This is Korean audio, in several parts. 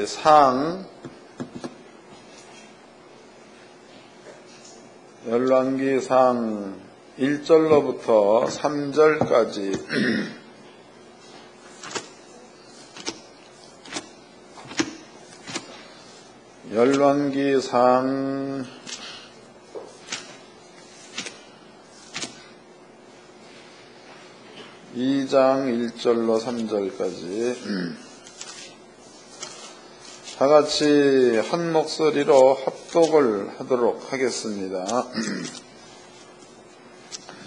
상 열왕기상 1절로부터 3절까지 열왕기상 2장 1절로 3절까지 다같이 한 목소리로 합독을 하도록 하겠습니다.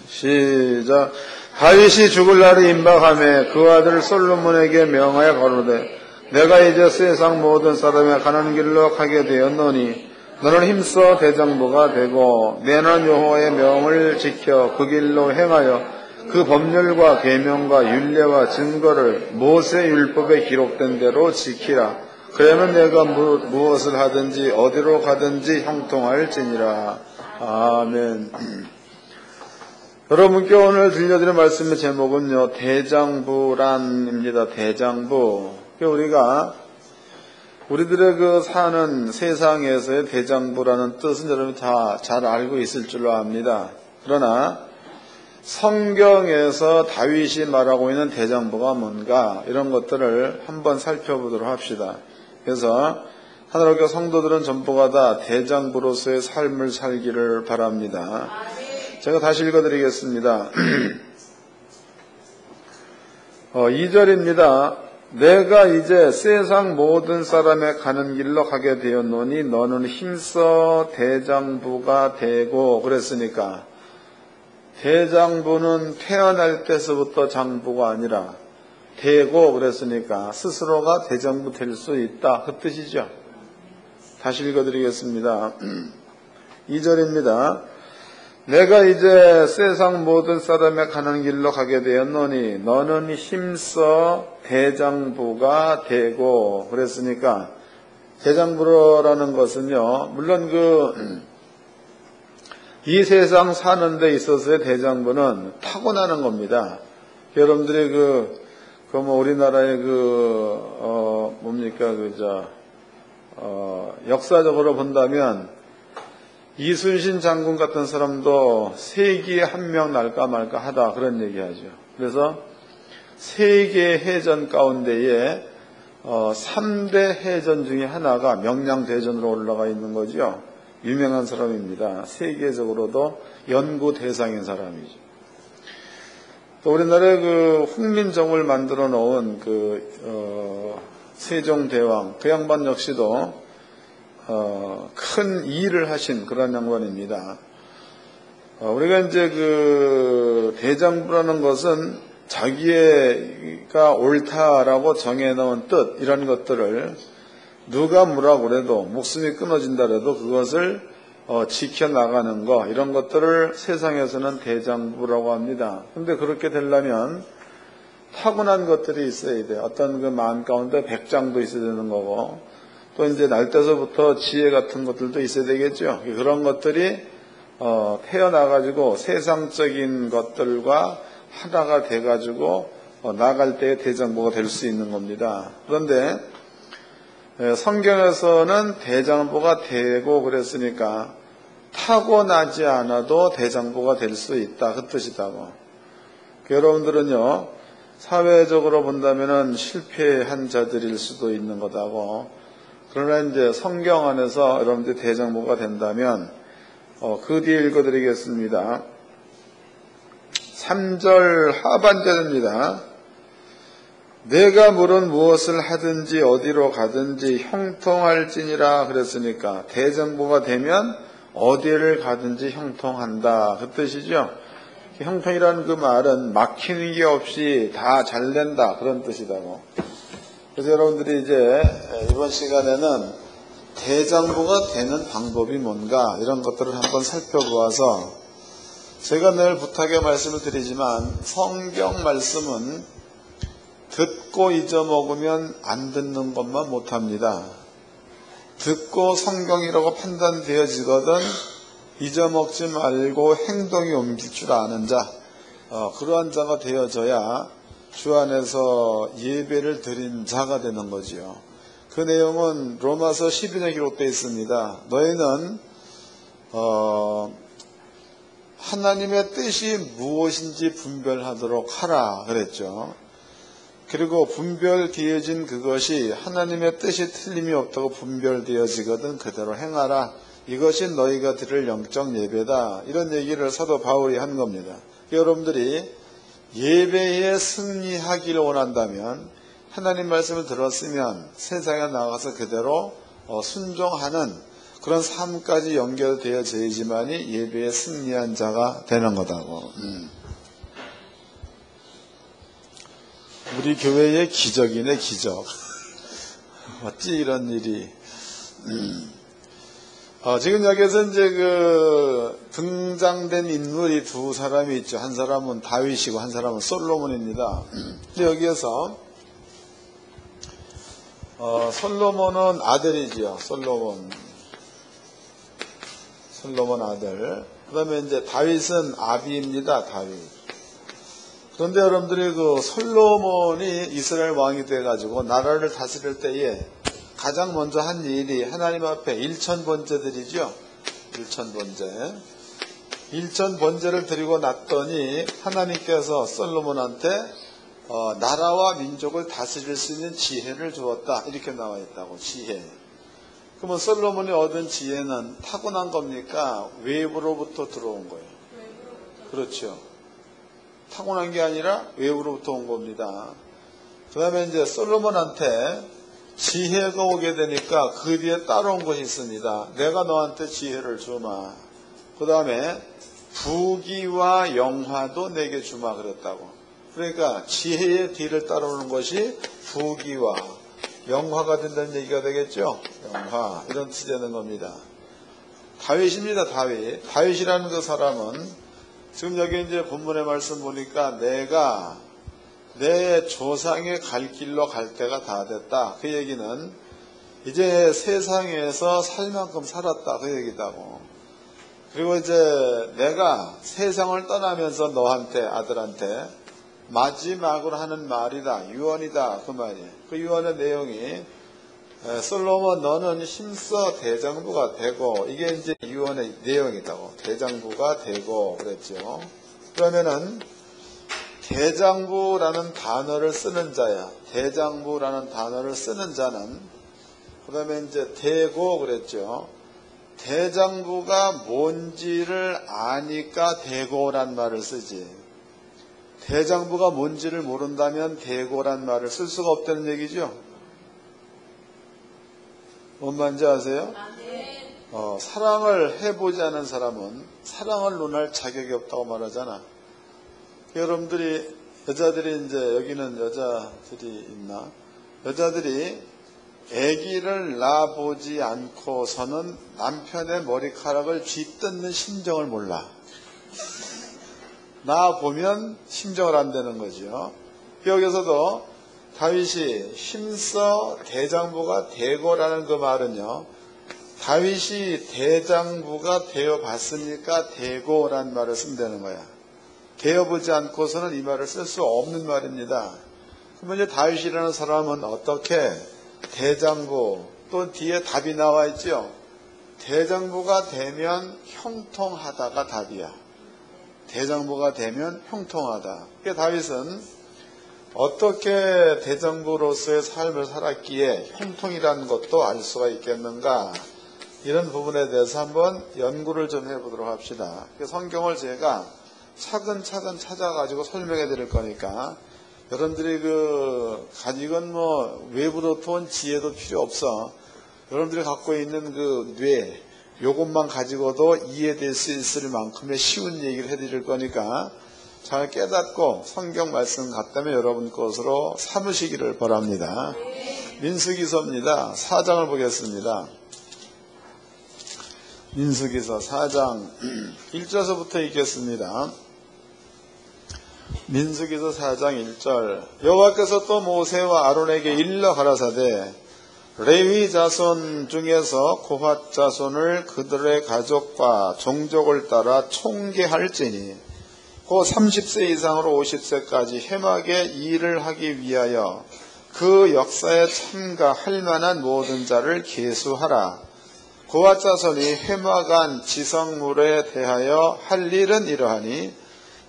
시작. 다윗이 죽을 날이 임박하매 그 아들 솔로몬에게 명하여 가로되 내가 이제 세상 모든 사람의 가는 길로 가게 되었노니 너는 힘써 대장부가 되고 내는 여호와의 명을 지켜 그 길로 행하여 그 법률과 계명과 율례와 증거를 모세 율법에 기록된 대로 지키라. 그러면 내가 무엇을 하든지 어디로 가든지 형통할지니라. 아멘. 여러분께 오늘 들려드릴 말씀의 제목은요, 대장부란입니다. 대장부. 우리들의 그 사는 세상에서의 대장부라는 뜻은 여러분 다 잘 알고 있을 줄로 압니다. 그러나 성경에서 다윗이 말하고 있는 대장부가 뭔가 이런 것들을 한번 살펴보도록 합시다. 그래서 하나님께 성도들은 전부가 다 대장부로서의 삶을 살기를 바랍니다. 제가 다시 읽어드리겠습니다. 2절입니다. 내가 이제 세상 모든 사람의 가는 길로 가게 되었노니 너는 힘써 대장부가 되고. 그랬으니까 대장부는 태어날 때서부터 장부가 아니라 되고, 그랬으니까 스스로가 대장부 될 수 있다, 그 뜻이죠. 다시 읽어드리겠습니다. 2절입니다. 내가 이제 세상 모든 사람의 가는 길로 가게 되었노니 너는 힘써 대장부가 되고. 그랬으니까 대장부라는 것은요, 물론 이 세상 사는 데 있어서의 대장부는 타고나는 겁니다. 여러분들이 우리나라의 역사적으로 본다면 이순신 장군 같은 사람도 세기에 한 명 날까 말까 하다, 그런 얘기 하죠. 그래서 세계 해전 가운데에 3대 해전 중에 하나가 명량대전으로 올라가 있는 거죠. 유명한 사람입니다. 세계적으로도 연구 대상인 사람이죠. 또 우리나라의 훈민정음을 만들어 놓은 세종대왕, 그 양반 역시도 큰 일을 하신 그런 양반입니다. 우리가 이제 대장부라는 것은 자기가 옳다라고 정해놓은 뜻, 이런 것들을 누가 뭐라고 그래도, 목숨이 끊어진다 그래도 그것을 지켜나가는 거, 이런 것들을 세상에서는 대장부라고 합니다. 근데 그렇게 되려면 타고난 것들이 있어야 돼요. 어떤 마음 가운데 백장도 있어야 되는 거고, 또 이제 날때서부터 지혜 같은 것들도 있어야 되겠죠. 그런 것들이 태어나가지고 세상적인 것들과 하나가 돼가지고 나갈 때의 대장부가 될 수 있는 겁니다. 그런데 성경에서는 대장부가 되고 그랬으니까 타고나지 않아도 대장부가 될 수 있다, 그 뜻이다고. 여러분들은요, 사회적으로 본다면은 실패한 자들일 수도 있는 거다고. 그러나 이제 성경 안에서 여러분들이 대장부가 된다면 그 뒤에 읽어드리겠습니다. 3절 하반절입니다. 내가 물은 무엇을 하든지 어디로 가든지 형통할지니라. 그랬으니까 대장부가 되면 어디를 가든지 형통한다, 그 뜻이죠. 형통이라는 그 말은 막히는 게 없이 다 잘 된다, 그런 뜻이다고. 그래서 여러분들이 이제 이번 시간에는 대장부가 되는 방법이 뭔가, 이런 것들을 한번 살펴보아서, 제가 늘 부탁의 말씀을 드리지만 성경 말씀은 듣고 잊어먹으면 안 듣는 것만 못합니다. 듣고 성경이라고 판단되어지거든 잊어먹지 말고 행동에 옮길 줄 아는 자, 그러한 자가 되어져야 주 안에서 예배를 드린 자가 되는 거지요. 그 내용은 로마서 12장에 기록되어 있습니다. 너희는 하나님의 뜻이 무엇인지 분별하도록 하라 그랬죠. 그리고 분별되어진 그것이 하나님의 뜻이 틀림이 없다고 분별되어지거든 그대로 행하라. 이것이 너희가 드릴 영적 예배다. 이런 얘기를 사도 바울이 한 겁니다. 여러분들이 예배에 승리하기를 원한다면 하나님 말씀을 들었으면 세상에 나가서 그대로 순종하는 그런 삶까지 연결되어져야지만이 예배에 승리한 자가 되는 거다고. 우리 교회의 기적이네, 기적. 어찌 이런 일이. 지금 여기에서 이제 등장된 인물이 두 사람이 있죠. 한 사람은 다윗이고 한 사람은 솔로몬입니다. 근데 여기에서 솔로몬은 아들이지요. 솔로몬 아들. 그 다음에 이제 다윗은 아비입니다. 다윗. 그런데 여러분들이 솔로몬이 이스라엘 왕이 돼가지고 나라를 다스릴 때에 가장 먼저 한 일이 하나님 앞에 일천번제들이죠. 일천번제를 드리고 났더니 하나님께서 솔로몬한테 나라와 민족을 다스릴 수 있는 지혜를 주었다. 이렇게 나와 있다고. 지혜. 그러면 솔로몬이 얻은 지혜는 타고난 겁니까? 외부로부터 들어온 거예요. 그렇죠. 타고난 게 아니라 외부로부터 온 겁니다. 그 다음에 이제 솔로몬한테 지혜가 오게 되니까 그 뒤에 따라온 것이 있습니다. 내가 너한테 지혜를 주마. 그 다음에 부귀와 영화도 내게 주마 그랬다고. 그러니까 지혜의 뒤를 따라오는 것이 부귀와 영화가 된다는 얘기가 되겠죠. 영화 이런 뜻이 되는 겁니다. 다윗입니다. 다윗이라는 그 사람은 지금 여기 이제 본문의 말씀 보니까 내가 내 조상의 갈 길로 갈 때가 다 됐다. 그 얘기는 이제 세상에서 살 만큼 살았다. 그 얘기다고. 그리고 이제 내가 세상을 떠나면서 너한테 아들한테 마지막으로 하는 말이다. 유언이다. 그 말이에요. 그 유언의 내용이 솔로몬 너는 힘써 대장부가 되고 이게 이제 유언의 내용이다고. 대장부가 되고 그랬죠. 그러면은 대장부라는 단어를 쓰는 자야. 대장부라는 단어를 쓰는 자는 그 다음에 이제 되고 그랬죠. 대장부가 뭔지를 아니까 되고란 말을 쓰지. 대장부가 뭔지를 모른다면 되고란 말을 쓸 수가 없다는 얘기죠. 뭔 말인지 아세요? 사랑을 해보지 않은 사람은 사랑을 논할 자격이 없다고 말하잖아. 여러분들이 여자들이 이제 여기는 여자들이 있나? 여자들이 아기를 낳아보지 않고서는 남편의 머리카락을 쥐뜯는 심정을 몰라. 낳아보면 심정을 안 되는 거죠. 여기서도 다윗이 힘써 대장부가 되고라는 그 말은요. 다윗이 대장부가 되어봤으니까 되고라는 말을 쓰면 되는 거야. 되어보지 않고서는 이 말을 쓸 수 없는 말입니다. 그러면 이제 다윗이라는 사람은 어떻게 대장부 또 뒤에 답이 나와 있죠. 대장부가 되면 형통하다가 답이야. 대장부가 되면 형통하다. 그러니까 다윗은 어떻게 대장부로서의 삶을 살았기에 형통이라는 것도 알 수가 있겠는가? 이런 부분에 대해서 한번 연구를 좀 해보도록 합시다. 성경을 제가 차근차근 찾아가지고 설명해 드릴 거니까 여러분들이 이건 외부로부터 온 지혜도 필요 없어. 여러분들이 갖고 있는 뇌, 요것만 가지고도 이해될 수 있을 만큼의 쉬운 얘기를 해드릴 거니까 잘 깨닫고 성경 말씀 같다면 여러분 것으로 삼으시기를 바랍니다. 민수기서입니다. 4장을 보겠습니다. 민수기서 4장 1절서부터 읽겠습니다. 민수기서 4장 1절 여호와께서 또 모세와 아론에게 일러 가라사대 레위 자손 중에서 고핫 자손을 그들의 가족과 종족을 따라 총계할지니 곧 30세 이상으로 50세까지 해막에 일을 하기 위하여 그 역사에 참가할 만한 모든 자를 계수하라. 고핫 자손이 회막안 지성물에 대하여 할 일은 이러하니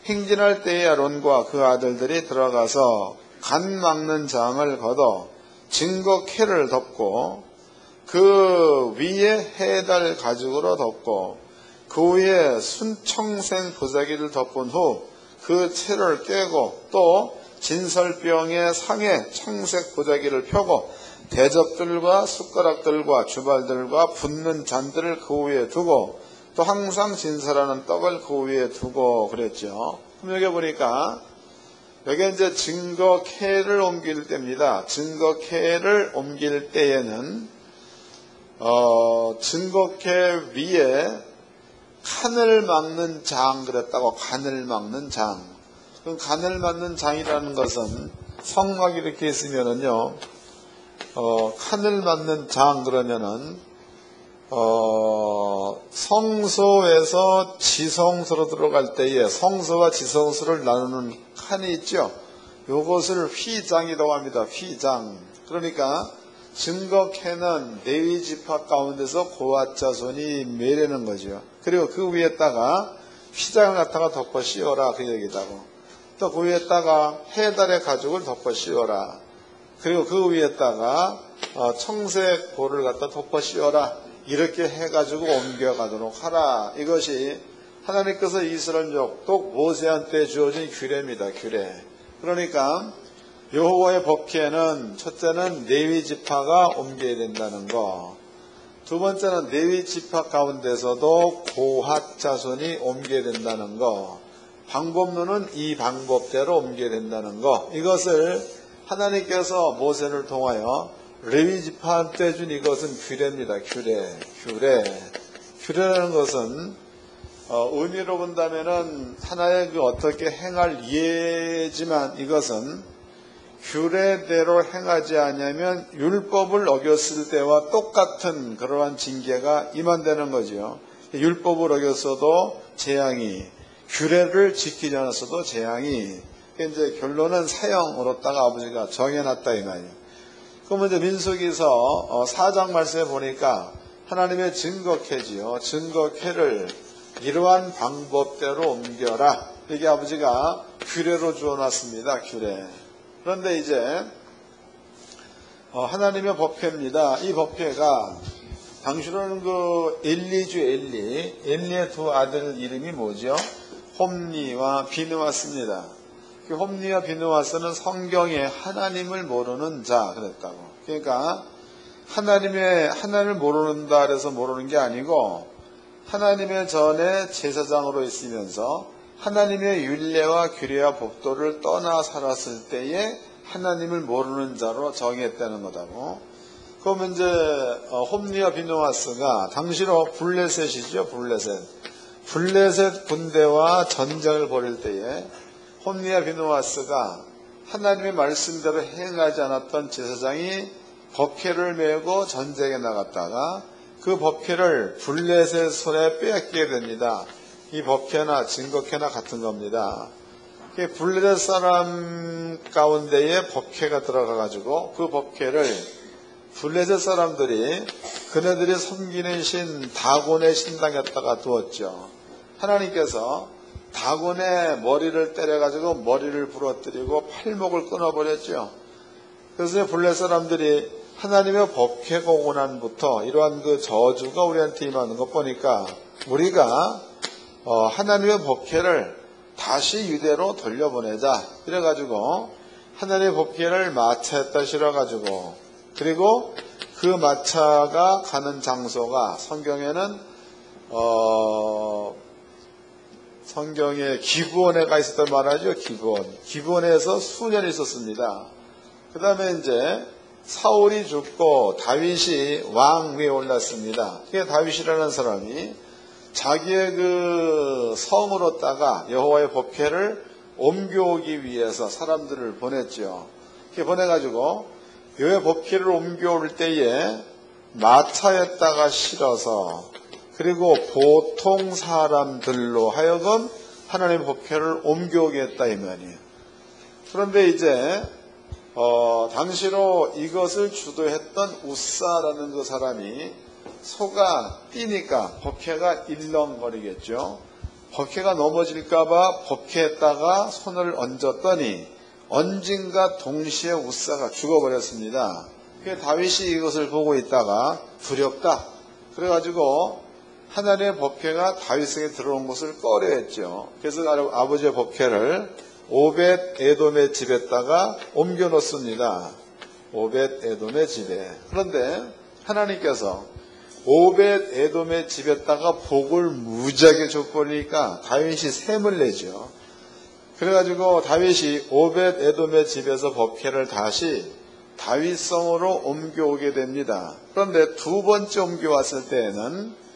행진할 때에 아론과 그 아들들이 들어가서 간 막는 장을 걷어 증거캐를 덮고 그 위에 해달 가죽으로 덮고 그 위에 순청생 보자기를 덮은 후 그 채를 꿰고 또 진설병의 상에 청색 보자기를 펴고 대접들과 숟가락들과 주발들과 붓는 잔들을 그 위에 두고 또 항상 진설하는 떡을 그 위에 두고 그랬죠. 그럼 여기 보니까 여기 이제 증거캐를 옮길 때입니다. 증거캐를 옮길 때에는 증거캐 위에 칸을 막는 장 그랬다고. 간을 막는 장. 그럼 간을 막는 장이라는 것은 성막 이렇게 있으면은요, 칸을 막는 장 그러면은 성소에서 지성소로 들어갈 때에 성소와 지성소를 나누는 칸이 있죠. 요것을 휘장이라고 합니다. 휘장. 그러니까 증거캐는 레위 지파 가운데서 고핫 자손이 매려는 거죠. 그리고 그 위에다가 휘장을 갖다가 덮어 씌워라 그 얘기다고. 또 그 위에다가 해달의 가죽을 덮어 씌워라. 그리고 그 위에다가 청색 볼을 갖다 덮어 씌워라. 이렇게 해가지고 옮겨가도록 하라. 이것이 하나님께서 이스라엘 족속 모세한테 주어진 규례입니다. 규례. 그러니까 여호와의 법궤는 첫째는 레위 지파가 옮겨야 된다는 거. 두 번째는 레위 지파 가운데서도 고핫 자손이 옮겨야 된다는 거. 방법론은 이 방법대로 옮겨야 된다는 거. 이것을 하나님께서 모세를 통하여 레위 지파한테 준 이것은 규례입니다. 규례라는 것은 의미로 본다면은 하나의 그 어떻게 행할 예지만 이것은 규례대로 행하지 않으면 율법을 어겼을 때와 똑같은 그러한 징계가 임한다는 거죠. 율법을 어겼어도 재앙이, 규례를 지키지 않았어도 재앙이. 이제 결론은 사형으로다가 아버지가 정해놨다 이 말이에요. 그러면 이제 민수기서 4장 말씀에 보니까 하나님의 증거캐지요. 증거캐를 이러한 방법대로 옮겨라. 이게 아버지가 규례로 주어놨습니다. 규례. 그런데 이제 하나님의 법궤입니다. 이 법궤가 당시로는 그 엘리의 두 아들 이름이 뭐죠? 홈니와 비느하스입니다. 그 홈니와 비느하스는 성경에 하나님을 모르는 자 그랬다고. 그러니까 하나님을 모른다 그래서 모르는 게 아니고 하나님의 전에 제사장으로 있으면서 하나님의 율례와 규례와 법도를 떠나 살았을 때에 하나님을 모르는 자로 정했다는 거다고. 그러면 이제 홈니와 비느하스가 당시로 블레셋이죠. 블레셋 군대와 전쟁을 벌일 때에 홈니와 비느하스가 하나님의 말씀대로 행하지 않았던 제사장이 법궤를 메고 전쟁에 나갔다가 그 법궤를 블레셋 손에 빼앗기게 됩니다. 이 법궤나 증거캐나 같은 겁니다. 블레셋 사람 가운데에 법궤가 들어가가지고 그 법궤를 블레셋 사람들이 그네들이 섬기는 신 다곤의 신당에다가 두었죠. 하나님께서 다곤의 머리를 때려가지고 머리를 부러뜨리고 팔목을 끊어버렸죠. 그래서 블레셋 사람들이 하나님의 법궤 공헌안부터 이러한 그 저주가 우리한테 임하는 것 보니까 우리가 하나님의 법궤를 다시 유대로 돌려보내자. 그래가지고 하나님의 법궤를 마차에다 실어가지고 그리고 그 마차가 가는 장소가 성경에 기브온에 가 있었단 말하죠. 기브온에서 수년 있었습니다. 그 다음에 이제 사울이 죽고 다윗이 왕 위에 올랐습니다. 그게 다윗이라는 사람이 자기의 그 성으로다가 여호와의 법궤를 옮겨오기 위해서 사람들을 보냈죠. 이렇게 보내가지고 여호와의 법궤를 옮겨올 때에 마차에다가 실어서 그리고 보통 사람들로 하여금 하나님의 법궤를 옮겨오게 했다 이 말이에요. 그런데 이제 당시로 이것을 주도했던 우사라는 그 사람이 소가 뛰니까 법회가 일렁거리겠죠. 법회가 넘어질까봐 법회에다가 손을 얹었더니 언진과 동시에 우사가 죽어버렸습니다. 다윗이 이것을 보고 있다가 두렵다. 그래가지고 하나님의 법궤가 다윗에게 들어온 것을 꺼려했죠. 그래서 아버지의 법궤를 오벳 에돔의 집에다가 옮겨 놓습니다. 오벳 에돔의 집에. 그런데 하나님께서 오벳 에돔의 집에다가 복을 무지하게 줘버리니까 다윗이 샘을 내죠. 그래가지고 다윗이 오벳 에돔의 집에서 법궤를 다시 다윗성으로 옮겨오게 됩니다. 그런데 두 번째 옮겨왔을 때에는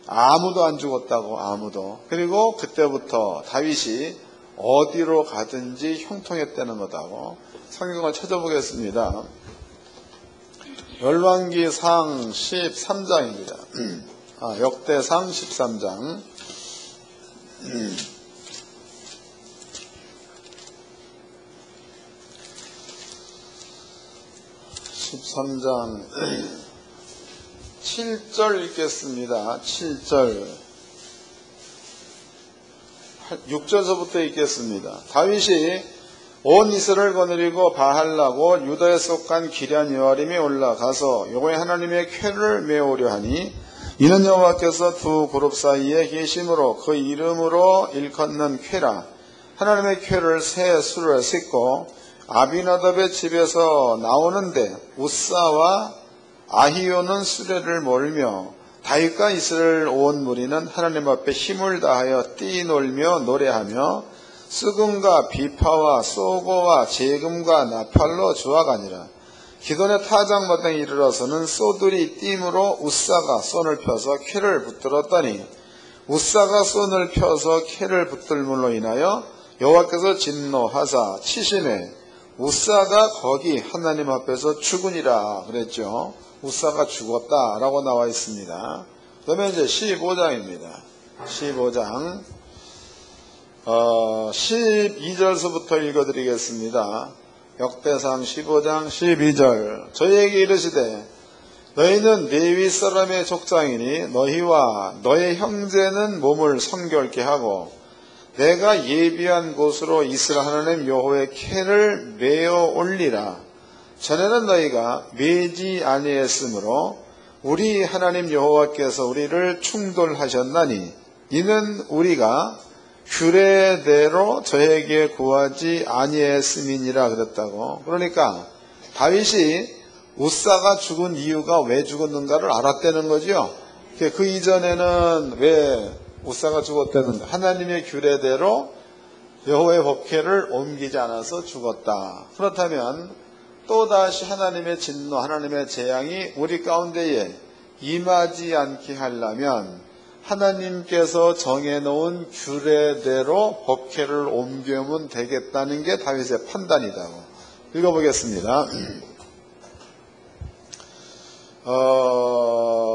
아무도 안 죽었다고, 아무도. 그리고 그때부터 다윗이 어디로 가든지 형통했다는 거다고. 성경을 찾아보겠습니다. 열왕기상 13장입니다. 역대상 13장. 13장 7절 읽겠습니다. 7절 6절서부터 읽겠습니다. 다윗이 온 이스라엘을 거느리고 바할라고 유다에 속한 기럇 여아림에 올라가서 여호와 하나님의 궤를 메우려 하니 이는 여호와께서 두 그룹 사이에 계심으로 그 이름으로 일컫는 궤라. 하나님의 궤를 새 수를 싣고 아비나답의 집에서 나오는데 우사와 아히요는 수레를 몰며 다윗과 이스라엘 온 무리는 하나님 앞에 힘을 다하여 뛰놀며 노래하며 수금과 비파와 쏘고와 제금과 나팔로 주악하니라. 기돈의 타작마당에 이르러서는 쏘들이 띠므로 우사가 손을 펴서 쾌를 붙들었더니 우사가 손을 펴서 쾌를 붙들므로 인하여 여호와께서 진노하사 치심에 우사가 거기 하나님 앞에서 죽으니라 그랬죠. 우사가 죽었다라고 나와 있습니다. 그러면 이제 15장입니다. 15장 12절서부터 읽어드리겠습니다. 역대상 15장 12절. 저희에게 이르시되 너희는 레위 사람의 족장이니 너희와 너의 형제는 몸을 성결케 하고 내가 예비한 곳으로 이스라엘 하나님 여호와의 궤를 메어 올리라. 전에는 너희가 메지 아니했으므로 우리 하나님 여호와께서 우리를 충돌하셨나니 이는 우리가 규례대로 저에게 구하지 아니했음이니라 그랬다고. 그러니까 다윗이 우사가 죽은 이유가 왜 죽었는가를 알았다는 거죠. 그 이전에는 왜 우사가 죽었다는 하나님의 규례대로 여호와의 법궤를 옮기지 않아서 죽었다. 그렇다면 또다시 하나님의 진노, 하나님의 재앙이 우리 가운데에 임하지 않게 하려면 하나님께서 정해놓은 규례대로 법궤를 옮기면 되겠다는 게 다윗의 판단이다고. 읽어보겠습니다.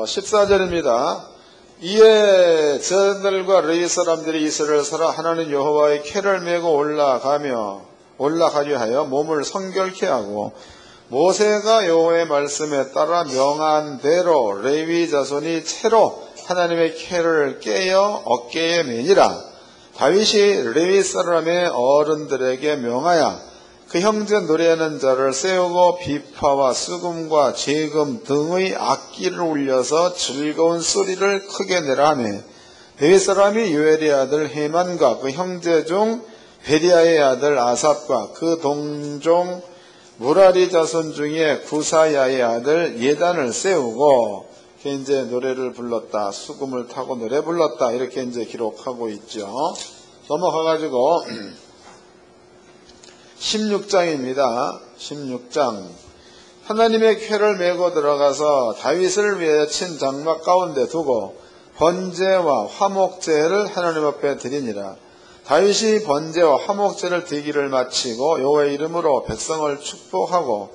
14절입니다. 이에 저들과 레위 사람들이 이스라엘 사라 하나님 여호와의 궤를 메고 올라가려 하여 몸을 성결케 하고 모세가 여호와의 말씀에 따라 명한 대로 레위 자손이 채로 하나님의 궤를 깨어 어깨에 매니라. 다윗이 레위 사람의 어른들에게 명하여 그 형제 노래하는 자를 세우고 비파와 수금과 제금 등의 악기를 울려서 즐거운 소리를 크게 내라 하며 레위 사람이 요엘의 아들 헤만과 그 형제 중 베리아의 아들 아삽과 그 동종 무라리 자손 중에 구사야의 아들 예단을 세우고 이제 노래를 불렀다. 수금을 타고 노래 불렀다. 이렇게 이제 기록하고 있죠. 넘어가가지고 16장입니다. 16장. 하나님의 궤를 메고 들어가서 다윗을 위해 친 장막 가운데 두고 번제와 화목제를 하나님 앞에 드리니라. 다윗이 번제와 화목제를 드리기를 마치고 여호와의 이름으로 백성을 축복하고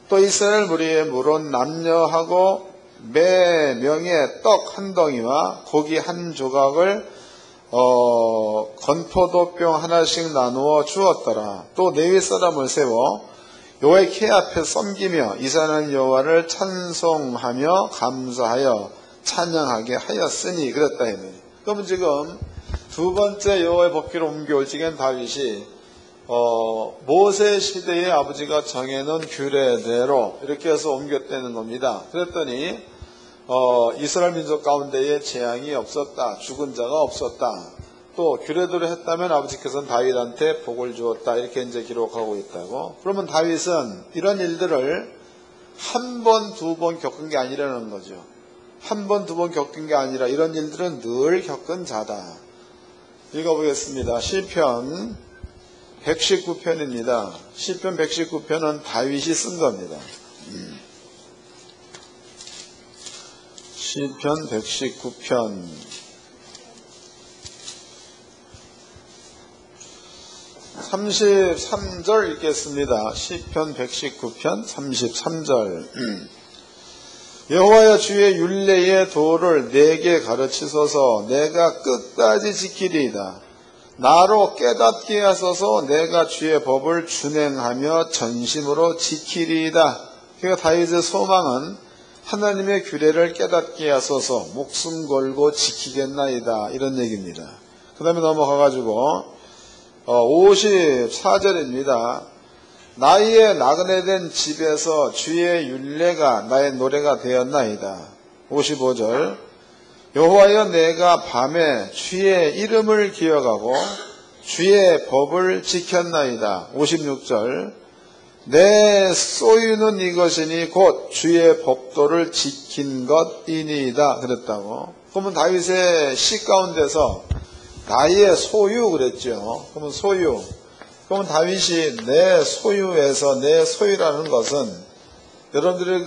또 이스라엘 무리의 물은 남녀하고 매 명의 떡 한 덩이와 고기 한 조각을 건포도병 하나씩 나누어 주었더라. 또 레위 사람을 세워 여호와의 궤 앞에 섬기며 이스라엘 여호와를 찬송하며 감사하여 찬양하게 하였으니 그랬다 했네. 그러면 지금 두 번째 여호와의 법궤를 옮겨올 적엔 다윗이 모세 시대의 아버지가 정해놓은 규례대로 이렇게 해서 옮겼다는 겁니다. 그랬더니 이스라엘 민족 가운데에 재앙이 없었다. 죽은 자가 없었다. 또 규례대로 했다면 아버지께서는 다윗한테 복을 주었다. 이렇게 이제 기록하고 있다고. 그러면 다윗은 이런 일들을 한 번, 두 번 겪은 게 아니라는 거죠. 한 번, 두 번 겪은 게 아니라 이런 일들은 늘 겪은 자다. 읽어보겠습니다. 시편 119편입니다. 시편 119편은 다윗이 쓴 겁니다. 시편 119편 33절 읽겠습니다. 시편 119편 33절 여호와여 주의 율례의 도를 내게 가르치소서. 내가 끝까지 지키리이다. 나로 깨닫게 하소서. 내가 주의 법을 준행하며 전심으로 지키리이다. 그러니까 다윗의 소망은 하나님의 규례를 깨닫게 하소서. 목숨 걸고 지키겠나이다. 이런 얘기입니다. 그 다음에 넘어가가지고 54절입니다. 나의 나그네된 집에서 주의 율례가 나의 노래가 되었나이다. 55절 여호와여 내가 밤에 주의 이름을 기억하고 주의 법을 지켰나이다. 56절 내 소유는 이것이니 곧 주의 법도를 지킨 것이니이다. 그랬다고. 그러면 다윗의 시 가운데서 나의 소유 그랬죠. 그러면 소유. 그러면 다윗이 내 소유에서 내 소유라는 것은 여러분들의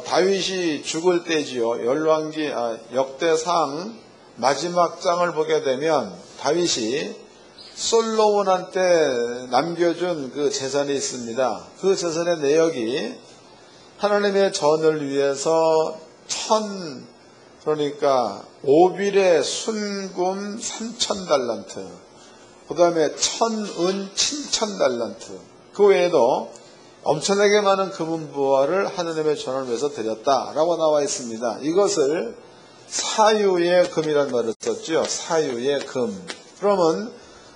다윗이 죽을 때지요. 역대상 마지막 장을 보게 되면 다윗이 솔로몬한테 남겨준 그 재산이 있습니다. 그 재산의 내역이 하나님의 전을 위해서 그러니까 오빌의 순금 3,000달란트, 그 다음에 천은 7,000달란트, 그 외에도 엄청나게 많은 금은부화를 하나님의 전을 위해서 드렸다라고 나와 있습니다. 이것을 사유의 금이라는 말을 썼죠. 사유의 금. 그러면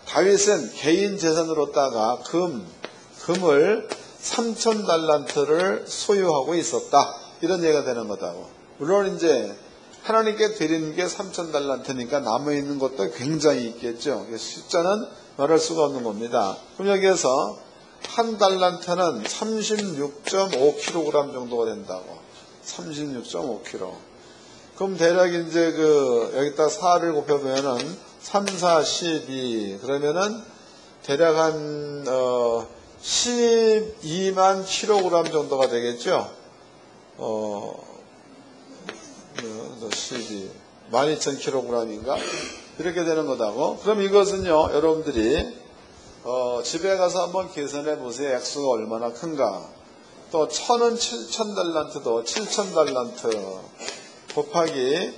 다윗은 개인 재산으로다가 금을 3,000달란트를 소유하고 있었다. 이런 얘기가 되는 거다고. 물론 이제 하나님께 드리는 게 3,000달란트니까 남아있는 것도 굉장히 있겠죠. 숫자는 말할 수가 없는 겁니다. 그럼 여기에서 한 달란트는 36.5kg 정도가 된다고. 36.5kg. 그럼 대략 이제 여기다 4를 곱해보면은 3, 4, 12. 그러면은 대략 한, 12만 kg 정도가 되겠죠. 12kg인가? 이렇게 되는 거다고. 그럼 이것은요, 여러분들이, 집에 가서 한번 계산해 보세요. 액수가 얼마나 큰가. 또, 천은 7,000달란트도 7,000달란트 곱하기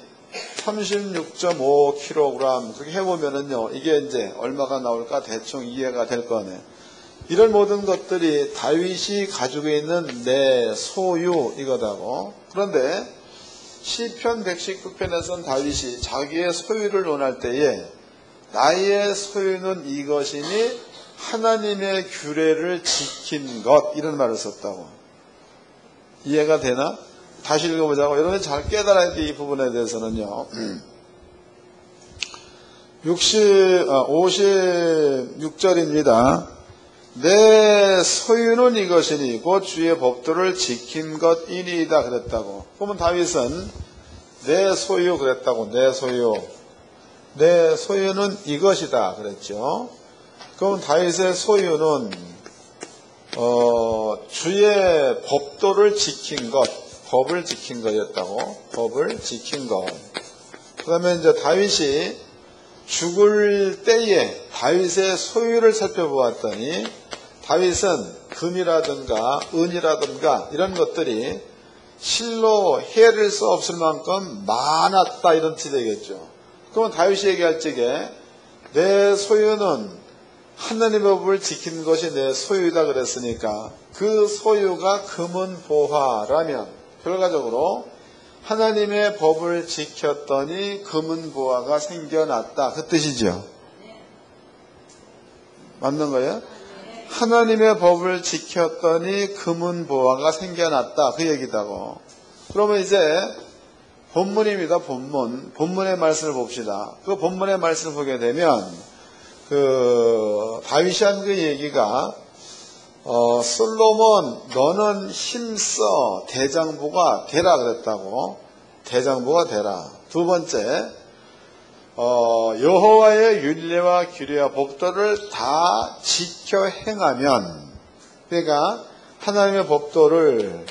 36.5kg. 그렇게 해보면은요, 이게 이제 얼마가 나올까 대충 이해가 될 거네. 이런 모든 것들이 다윗이 가지고 있는 내 소유 이거다고. 그런데, 시편 119편에서는 다윗이 자기의 소유를 논할 때에 나의 소유는 이것이니 하나님의 규례를 지킨 것 이런 말을 썼다고. 이해가 되나? 다시 읽어보자고. 여러분이 잘 깨달아야 돼. 이 부분에 대해서는요. 56절입니다. 내 소유는 이것이니 곧 주의 법도를 지킨 것이니이다 그랬다고. 그러면 다윗은 내 소유 그랬다고. 내 소유는 이것이다 그랬죠. 그럼 다윗의 소유는 주의 법도를 지킨 것, 법을 지킨 것이었다고. 법을 지킨 것. 그 다음에 이제 다윗이 죽을 때에 다윗의 소유를 살펴보았더니 다윗은 금이라든가 은이라든가 이런 것들이 실로 헤아릴 수 없을 만큼 많았다 이런 뜻이 되겠죠. 그러면 다윗이 얘기할 적에 내 소유는 하나님의 법을 지키는 것이 내 소유이다 그랬으니까 그 소유가 금은보화라면 결과적으로 하나님의 법을 지켰더니 금은보화가 생겨났다 그 뜻이죠. 맞는 거예요? 하나님의 법을 지켰더니 금은보화가 생겨났다 그 얘기다고. 그러면 이제 본문입니다. 본문의 말씀을 봅시다. 그 본문의 말씀을 보게 되면 다윗이 한 그 얘기가 솔로몬 너는 힘써 대장부가 되라 그랬다고. 대장부가 되라. 두 번째 여호와의 율례와 규례와 법도를 다 지켜 행하면, 그러니까 하나님의 법도를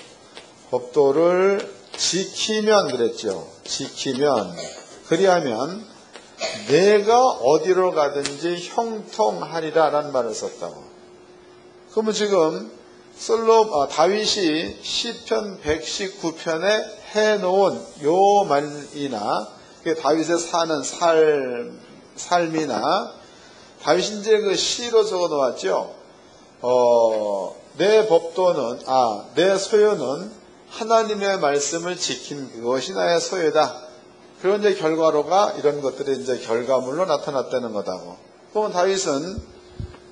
지키면 그랬죠. 지키면, 그리하면 내가 어디로 가든지 형통하리라 라는 말을 썼다고. 그러면 지금 다윗이 시편 119편에 해놓은 요 말이나 다윗의 사는 삶이나 다윗이 이제 그 시로 적어 놓았죠. 내 소유는 하나님의 말씀을 지킨 그것이 나의 소유다. 그런 이제 결과로가 이런 것들이 이제 결과물로 나타났다는 거다고. 그러면 다윗은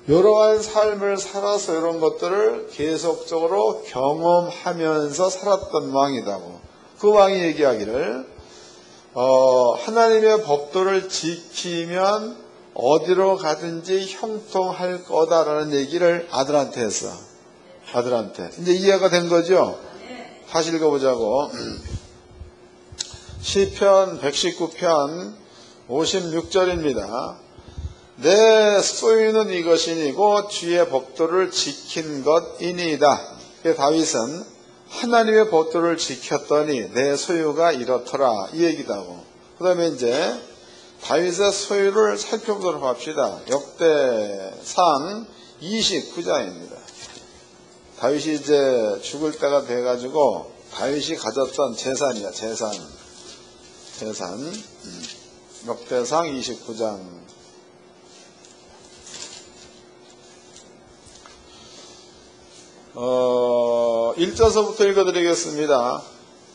이러한 삶을 살아서 이런 것들을 계속적으로 경험하면서 살았던 왕이다고. 그 왕이 얘기하기를 하나님의 법도를 지키면 어디로 가든지 형통할 거다라는 얘기를 아들한테 했어. 아들한테. 이제 이해가 된 거죠? 다시 읽어보자고. 시편 119편 56절입니다. 내 소유는 이것이니고 주의 법도를 지킨 것이니이다. 다윗은 하나님의 법도를 지켰더니 내 소유가 이렇더라 이 얘기다고. 그 다음에 이제 다윗의 소유를 살펴보도록 합시다. 역대상 29장입니다. 다윗이 이제 죽을 때가 돼가지고 다윗이 가졌던 재산이야. 재산. 역대상 29장 1절서부터 읽어드리겠습니다.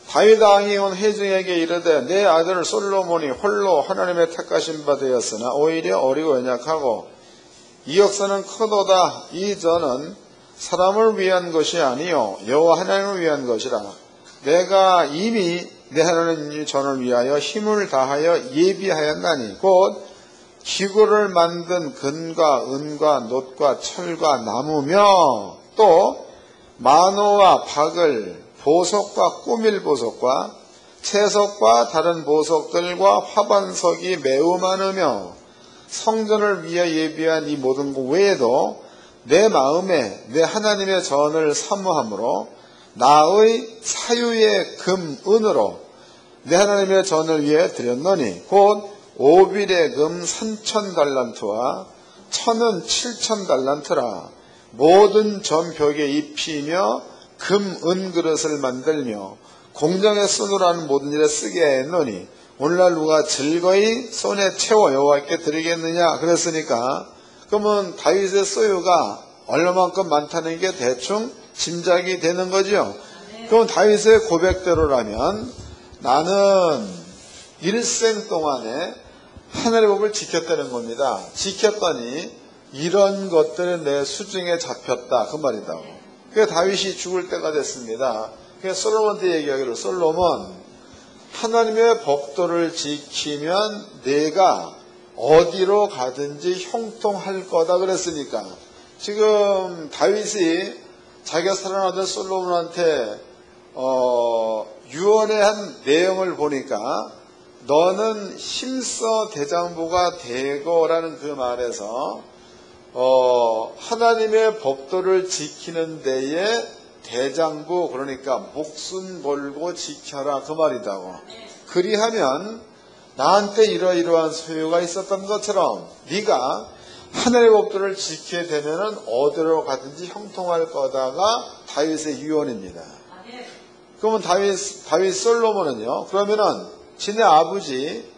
다윗 왕이 온 회중에게 이르되 내 아들 솔로몬이 홀로 하나님의 택하신 바 되었으나 오히려 어리고 연약하고 이 역사는 크도다. 이 전은 사람을 위한 것이 아니요 여호와 하나님을 위한 것이라. 내가 이미 내 하나님 전을 위하여 힘을 다하여 예비하였나니 곧 기구를 만든 금과 은과 놋과 철과 나무며 또 만호와 박을 보석과 꾸밀 보석과 채석과 다른 보석들과 화반석이 매우 많으며 성전을 위하여 예비한 이 모든 것 외에도 내 마음에 내 하나님의 전을 사모함으로 나의 사유의 금, 은으로 내 하나님의 전을 위해 드렸노니 곧 오빌의 금 3,000달란트와 천은 7,000달란트라. 모든 전벽에 입히며 금, 은 그릇을 만들며 공장에 쓰느라는 모든 일에 쓰게 했노니 오늘날 누가 즐거이 손에 채워 여호와께 드리겠느냐 그랬으니까, 그러면 다윗의 소유가 얼마만큼 많다는 게 대충 짐작이 되는 거죠. 그럼 다윗의 고백대로라면 나는 일생 동안에 하늘의 법을 지켰다는 겁니다. 지켰더니 이런 것들은 내 수중에 잡혔다 그 말이다. 그래서 다윗이 죽을 때가 됐습니다. 그래서 솔로몬한테 얘기하기를 솔로몬 하나님의 법도를 지키면 내가 어디로 가든지 형통할 거다 그랬으니까, 지금 다윗이 자기가 사랑하던 솔로몬한테 유언의 내용을 보니까 너는 힘써 대장부가 되고라는 그 말에서 하나님의 법도를 지키는 데에 대장부, 그러니까 목숨 걸고 지켜라 그 말이다고. 그리하면 나한테 이러이러한 소유가 있었던 것처럼 네가 하늘의 법도를 지키게 되면은 어디로 가든지 형통할 거다가 다윗의 유언입니다. 그러면 다윗 솔로몬은요, 그러면은 지네 아버지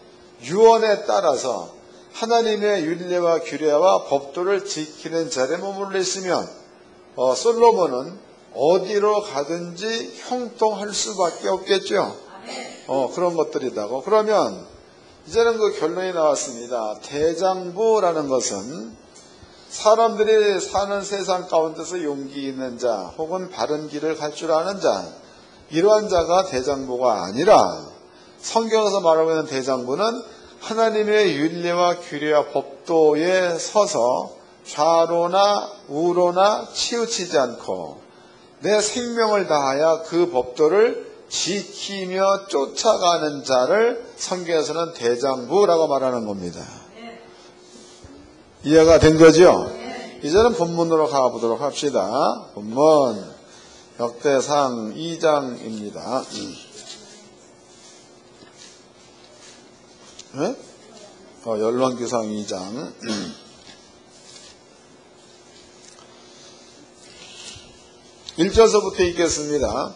유언에 따라서 하나님의 율례와 규례와 법도를 지키는 자리에 머물러 있으면 솔로몬은 어디로 가든지 형통할 수밖에 없겠죠. 그런 것들이다고. 그러면 이제는 그 결론이 나왔습니다. 대장부라는 것은 사람들이 사는 세상 가운데서 용기 있는 자 혹은 바른 길을 갈 줄 아는 자, 이러한 자가 대장부가 아니라 성경에서 말하고 있는 대장부는 하나님의 율례와 규례와 법도에 서서 좌로나 우로나 치우치지 않고 내 생명을 다하여 그 법도를 지키며 쫓아가는 자를 성경에서는 대장부라고 말하는 겁니다. 이해가 된 거죠? 이제는 본문으로 가보도록 합시다. 본문 역대상 2장입니다. 네? 열왕기상 2장 1절서부터 읽겠습니다.